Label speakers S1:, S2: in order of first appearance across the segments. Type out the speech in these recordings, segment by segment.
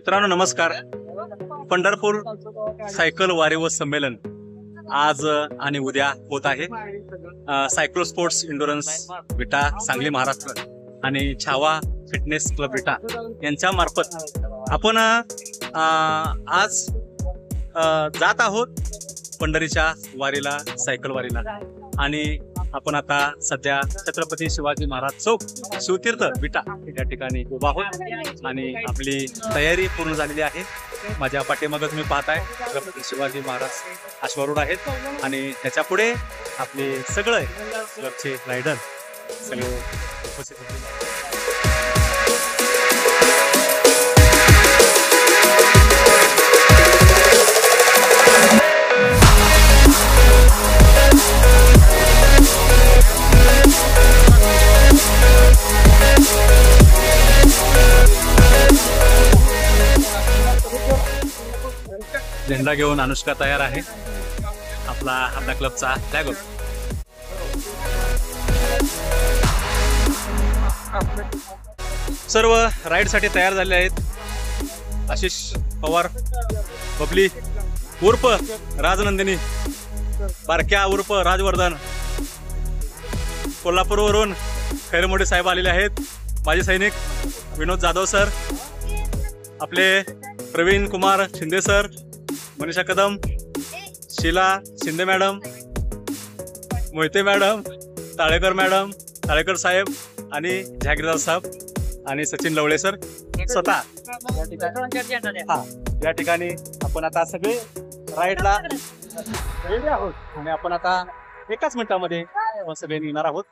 S1: मित्रांनो नमस्कार. पंढरपूर सायकल वारी व संमेलन आज आणि उद्या होत आहे. सायक्लो स्पोर्ट्स इंडोरन्स विटा सांगली महाराष्ट्र आणि छावा फिटनेस क्लब विटा यांच्या मार्फत आपण आज जात आहोत पंढरीच्या वारीला, सायकल वारीला. आणि आपण आता सध्या छत्रपती शिवाजी महाराज चौक शिवतीर्थ विटा या ठिकाणी उभा आहोत आणि आपली तयारी पूर्ण झालेली आहे. माझ्या पाठीमागे तुम्ही पाहताय छत्रपती शिवाजी महाराज अश्वारूढ आहेत आणि त्याच्या पुढे आपले सगळे क्लबचे रायडर सगळे उपस्थित होते. झेंडा घेऊन अनुष्का तयार आहे. आपला क्लबचा फ्लॅग होता. सर्व राईड साठी तयार झाले आहेत. आशिष पवार, बबली उर्फ राजनंदिनी, बारक्या उर्फ राजवर्धन, कोल्हापूरवरून खैरमोडे साहेब आलेले आहेत. माजी सैनिक विनोद जाधव सर, आपले Praveen Kumar Shinde sir, Manisha Kadam, Sheela Shinde madam, Mohite madam, Talekar madam, Talekar साहेब आणि जहागीरदार साहेब आणि सचिन लवळे सर स्वतः या ठिकाणी आपण आता सगळे राईडला रेडी आहोत आणि आपण आता एकाच मिनिटामध्ये सगळे निघणार आहोत.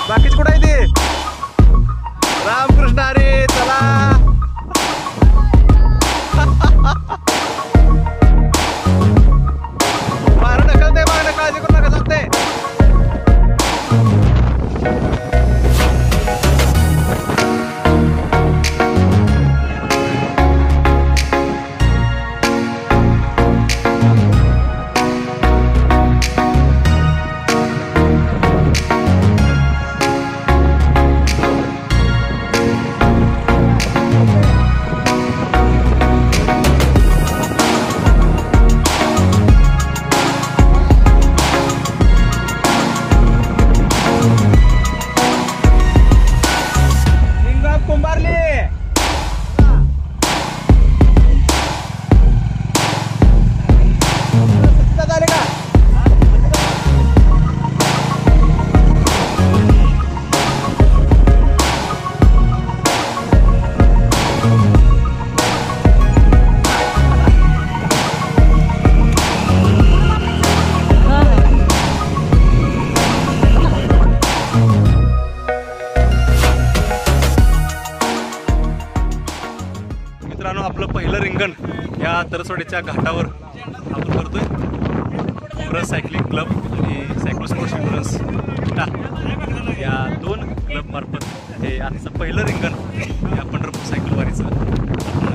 S1: बाकीच कुठं आहे ते? रामकृष्ण हरी, चला. मागं ढकलते, मागं काळजी करू नका, चालते. मित्रांनो, आपलं पहिलं रिंगण या तरसवाडीच्या घाटावर आपण करतोय. काँग्रेस सायकलिंग क्लब आणि सायक्लो स्पोर्ट्स इंडोरन्स विटा या दोन क्लब मार्फत हे आजचं पहिलं रिंगण या पंढरपूर सायकल वारीचं